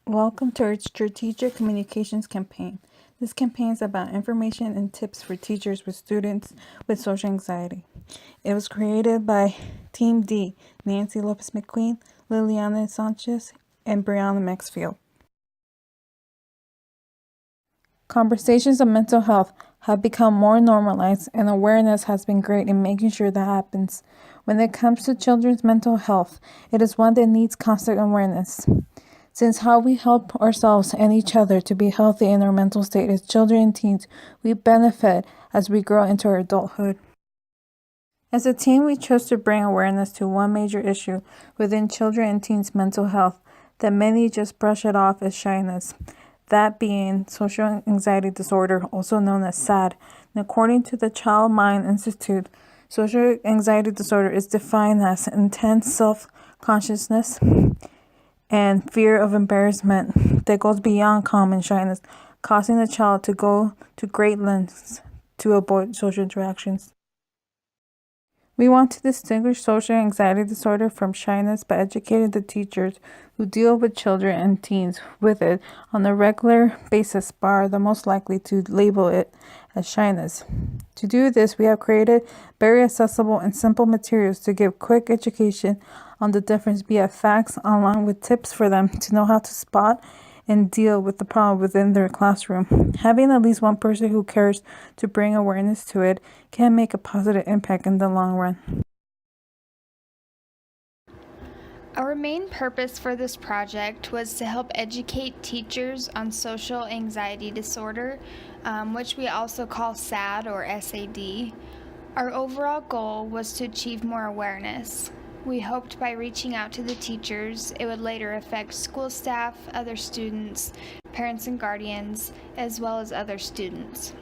Welcome to our strategic communications campaign. This campaign is about information and tips for teachers with students with social anxiety. It was created by Team D, Nancy Lopez-McQueen, Liliana Sanchez, and Brianna Maxfield. Conversations on mental health have become more normalized, and awareness has been great in making sure that happens. When it comes to children's mental health, it is one that needs constant awareness. Since how we help ourselves and each other to be healthy in our mental state as children and teens, we benefit as we grow into our adulthood. As a team, we chose to bring awareness to one major issue within children and teens' mental health that many just brush it off as shyness, that being social anxiety disorder, also known as SAD. And according to the Child Mind Institute, social anxiety disorder is defined as intense self-consciousness and fear of embarrassment that goes beyond common shyness, causing the child to go to great lengths to avoid social interactions. We want to distinguish social anxiety disorder from shyness by educating the teachers who deal with children and teens with it on a regular basis, but are the most likely to label it as shyness. To do this, we have created very accessible and simple materials to give quick education on the difference via facts, along with tips for them to know how to spot and deal with the problem within their classroom. Having at least one person who cares to bring awareness to it can make a positive impact in the long run. Our main purpose for this project was to help educate teachers on social anxiety disorder, which we also call SAD or SAD. Our overall goal was to achieve more awareness. We hoped by reaching out to the teachers, it would later affect school staff, other students, parents and guardians, as well as other students.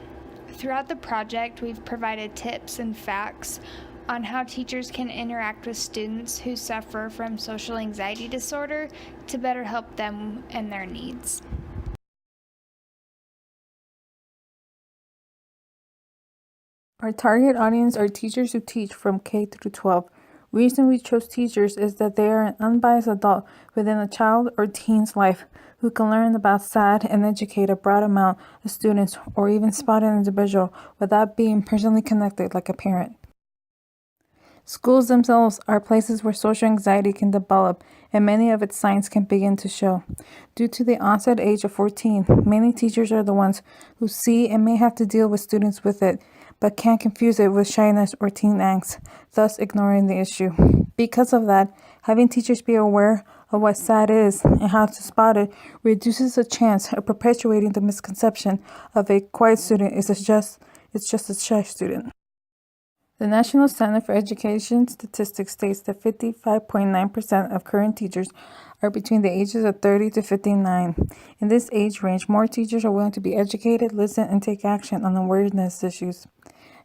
Throughout the project, we've provided tips and facts on how teachers can interact with students who suffer from social anxiety disorder to better help them and their needs. Our target audience are teachers who teach from K through 12. Reason we chose teachers is that they are an unbiased adult within a child or teen's life who can learn about SAD and educate a broad amount of students, or even spot an individual without being personally connected like a parent. Schools themselves are places where social anxiety can develop, and many of its signs can begin to show. Due to the onset age of 14, many teachers are the ones who see and may have to deal with students with it, but can't confuse it with shyness or teen angst, thus ignoring the issue. Because of that, having teachers be aware of what SAD is and how to spot it reduces the chance of perpetuating the misconception of a quiet student is just a shy student. The National Center for Education Statistics states that 55.9% of current teachers are between the ages of 30 to 59. In this age range, more teachers are willing to be educated, listen, and take action on awareness issues.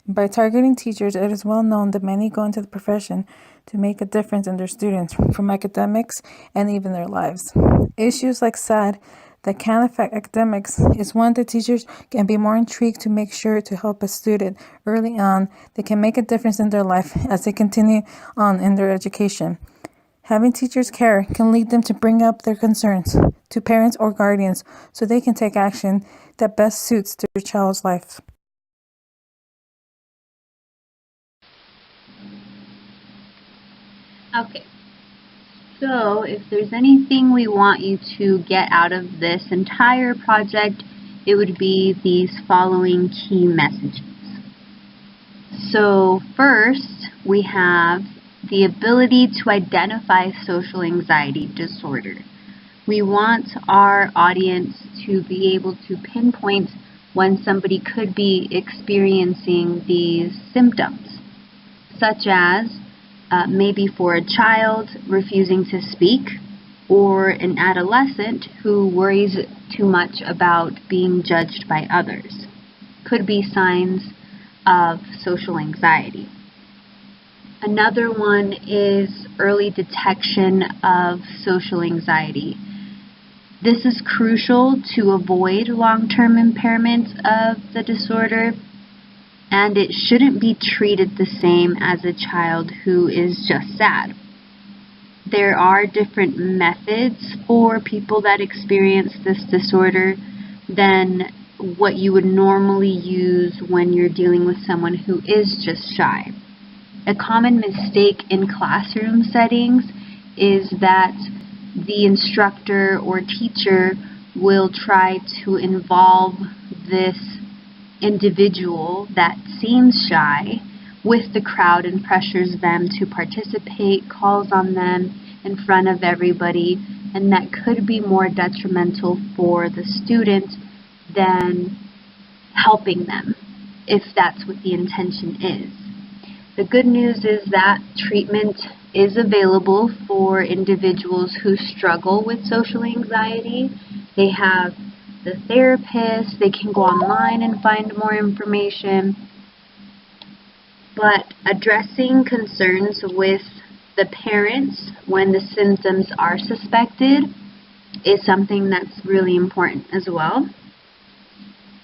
By targeting teachers, it is well known that many go into the profession to make a difference in their students, from academics and even their lives. Issues like SAD that can affect academics is one that teachers can be more intrigued to make sure to help a student early on that can make a difference in their life as they continue on in their education. Having teachers care can lead them to bring up their concerns to parents or guardians so they can take action that best suits their child's life. Okay, so if there's anything we want you to get out of this entire project, it would be these following key messages. So first, we have the ability to identify social anxiety disorder. We want our audience to be able to pinpoint when somebody could be experiencing these symptoms, such as maybe for a child refusing to speak, or an adolescent who worries too much about being judged by others. Could be signs of social anxiety. Another one is early detection of social anxiety. This is crucial to avoid long-term impairment of the disorder, and it shouldn't be treated the same as a child who is just sad. there are different methods for people that experience this disorder than what you would normally use when you're dealing with someone who is just shy. A common mistake in classroom settings is that the instructor or teacher will try to involve this individual that seems shy with the crowd and pressures them to participate, calls on them in front of everybody, and that could be more detrimental for the student than helping them, if that's what the intention is. The good news is that treatment is available for individuals who struggle with social anxiety. They have the therapist, they can go online and find more information. But addressing concerns with the parents when the symptoms are suspected is something that's really important as well.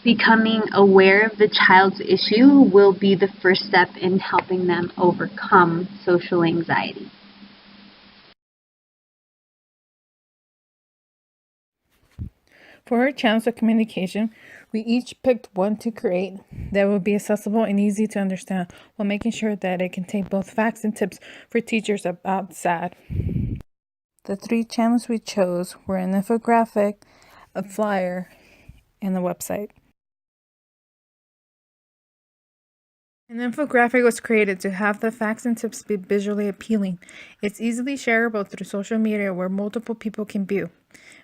Becoming aware of the child's issue will be the first step in helping them overcome social anxiety. For our channels of communication, we each picked one to create that would be accessible and easy to understand while making sure that it contained both facts and tips for teachers about SAD. The 3 channels we chose were an infographic, a flyer, and a website. An infographic was created to have the facts and tips be visually appealing. It's easily shareable through social media where multiple people can view.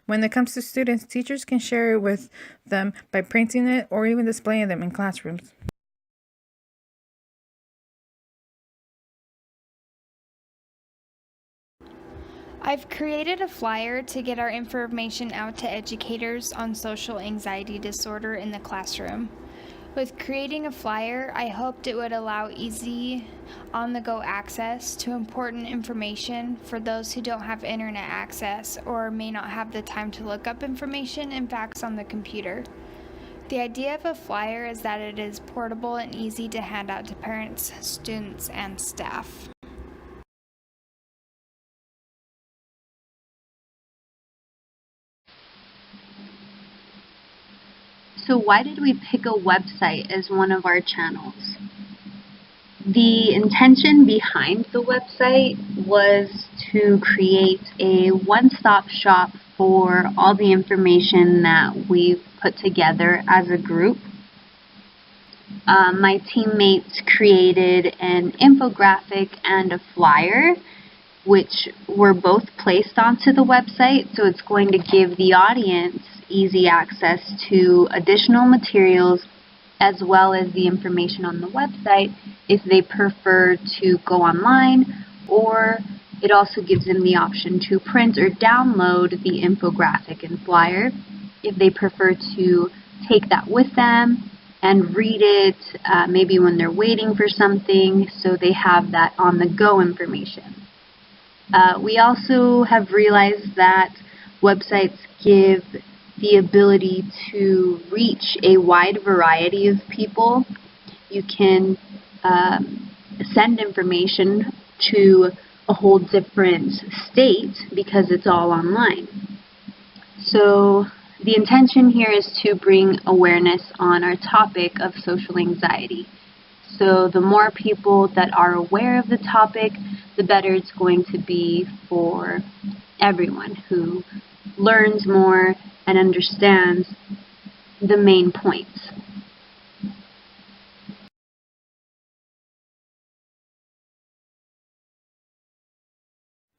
When it comes to students, teachers can share it with them by printing it or even displaying them in classrooms. I've created a flyer to get our information out to educators on social anxiety disorder in the classroom. With creating a flyer, I hoped it would allow easy on-the-go access to important information for those who don't have internet access or may not have the time to look up information and facts on the computer. The idea of a flyer is that it is portable and easy to hand out to parents, students, and staff. So why did we pick a website as one of our channels? The intention behind the website was to create a one-stop shop for all the information that we've put together as a group. My teammates created an infographic and a flyer, which were both placed onto the website, so it's going to give the audience easy access to additional materials as well as the information on the website if they prefer to go online, or it also gives them the option to print or download the infographic and flyer if they prefer to take that with them and read it maybe when they're waiting for something, so they have that on-the-go information. We also have realized that websites give the ability to reach a wide variety of people. You can send information to a whole different state because it's all online. So the intention here is to bring awareness on our topic of social anxiety. So the more people that are aware of the topic, the better it's going to be for everyone who learns more and understands the main points.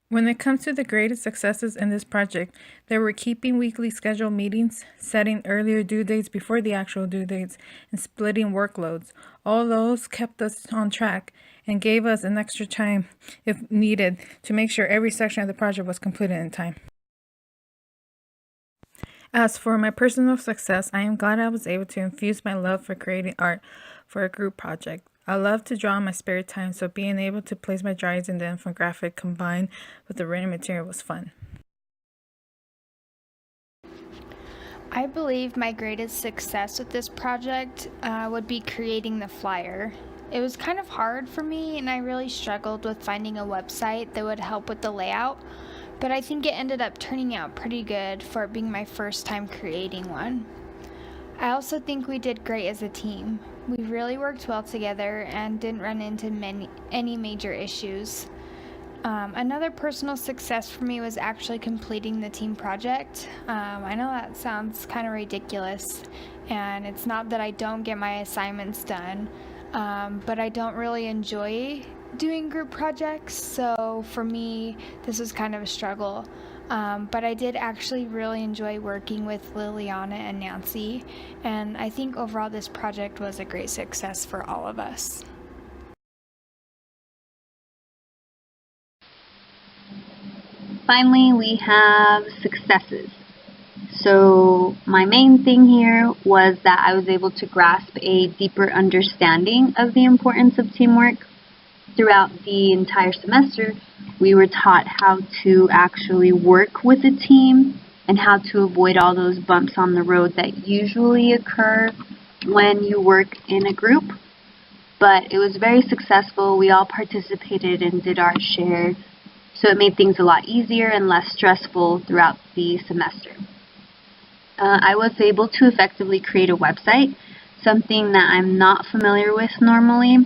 When it comes to the greatest successes in this project, they were keeping weekly scheduled meetings, setting earlier due dates before the actual due dates, and splitting workloads. All those kept us on track and gave us an extra time if needed to make sure every section of the project was completed in time. As for my personal success, I am glad I was able to infuse my love for creating art for a group project. I love to draw in my spare time, so being able to place my drawings in the infographic combined with the written material was fun. I believe my greatest success with this project would be creating the flyer. It was kind of hard for me, and I really struggled with finding a website that would help with the layout, but I think it ended up turning out pretty good for it being my first time creating one. I also think we did great as a team. We really worked well together and didn't run into any major issues. Another personal success for me was actually completing the team project. I know that sounds kind of ridiculous, and it's not that I don't get my assignments done, but I don't really enjoy doing group projects, so for me, this was kind of a struggle. But I did actually really enjoy working with Liliana and Nancy, and I think overall this project was a great success for all of us. Finally, we have successes. So my main thing here was that I was able to grasp a deeper understanding of the importance of teamwork. Throughout the entire semester, we were taught how to actually work with a team and how to avoid all those bumps on the road that usually occur when you work in a group. But it was very successful. We all participated and did our share, so it made things a lot easier and less stressful throughout the semester. I was able to effectively create a website, something that I'm not familiar with normally,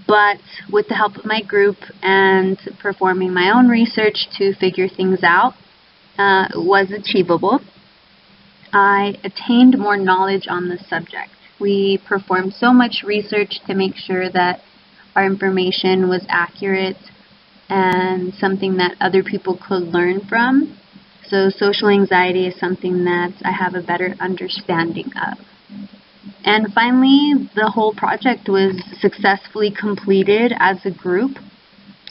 but with the help of my group and performing my own research to figure things out, it was achievable. I attained more knowledge on the subject. We performed so much research to make sure that our information was accurate and something that other people could learn from. So social anxiety is something that I have a better understanding of. And finally, the whole project was successfully completed as a group.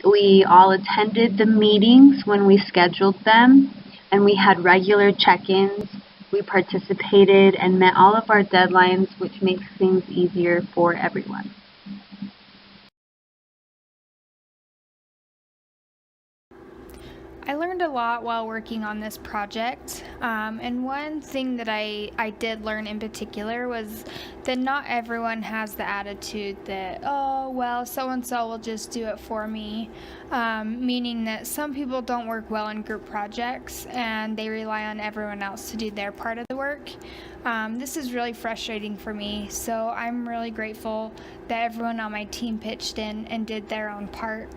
We all attended the meetings when we scheduled them, and we had regular check-ins. We participated and met all of our deadlines, which makes things easier for everyone. I learned a lot while working on this project, and one thing that I did learn in particular was that not everyone has the attitude that, oh, well, so-and-so will just do it for me, meaning that some people don't work well in group projects and they rely on everyone else to do their part of the work. This is really frustrating for me, so I'm really grateful that everyone on my team pitched in and did their own part.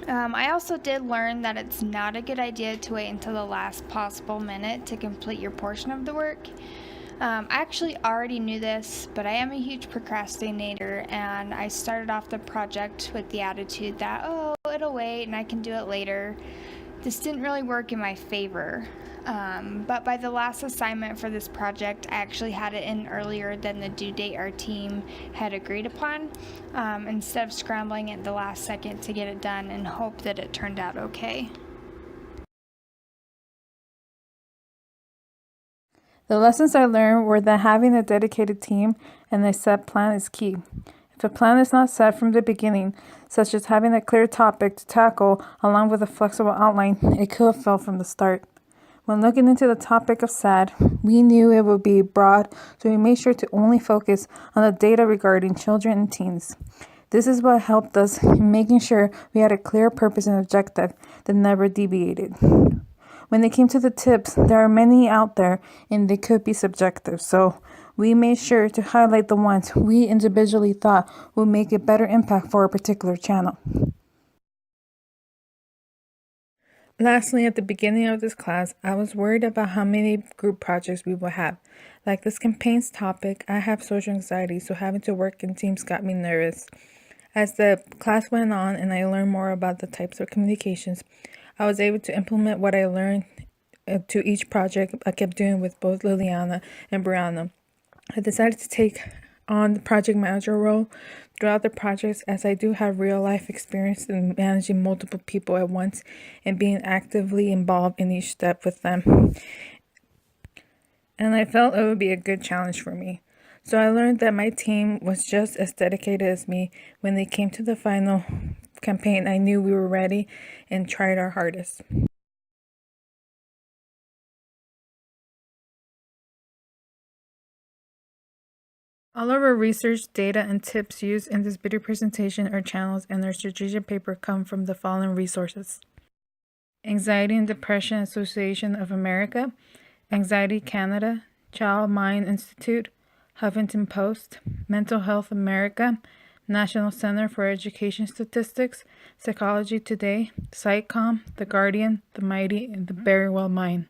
I also did learn that it's not a good idea to wait until the last possible minute to complete your portion of the work. I actually already knew this, but I am a huge procrastinator, and I started off the project with the attitude that, oh, it'll wait and I can do it later. This didn't really work in my favor. But by the last assignment for this project, I actually had it in earlier than the due date our team had agreed upon, instead of scrambling at the last second to get it done and hope that it turned out okay. The lessons I learned were that having a dedicated team and a set plan is key. If a plan is not set from the beginning, such as having a clear topic to tackle along with a flexible outline, it could have failed from the start. When looking into the topic of SAD, we knew it would be broad, so we made sure to only focus on the data regarding children and teens. This is what helped us in making sure we had a clear purpose and objective that never deviated. When it came to the tips, there are many out there and they could be subjective, so we made sure to highlight the ones we individually thought would make a better impact for a particular channel. Lastly, at the beginning of this class, I was worried about how many group projects we would have. Like this campaign's topic, I have social anxiety, so having to work in teams got me nervous. As the class went on and I learned more about the types of communications, I was able to implement what I learned to each project I kept doing with both Liliana and Brianna. I decided to take on the project manager role throughout the projects, as I do have real life experience in managing multiple people at once and being actively involved in each step with them. And I felt it would be a good challenge for me. So I learned that my team was just as dedicated as me. When they came to the final campaign, I knew we were ready and tried our hardest. All of our research, data, and tips used in this video presentation are channels and our strategic paper come from the following resources: Anxiety and Depression Association of America, Anxiety Canada, Child Mind Institute, Huffington Post, Mental Health America, National Center for Education Statistics, Psychology Today, Psychcom, The Guardian, The Mighty, and The Very Well Mind.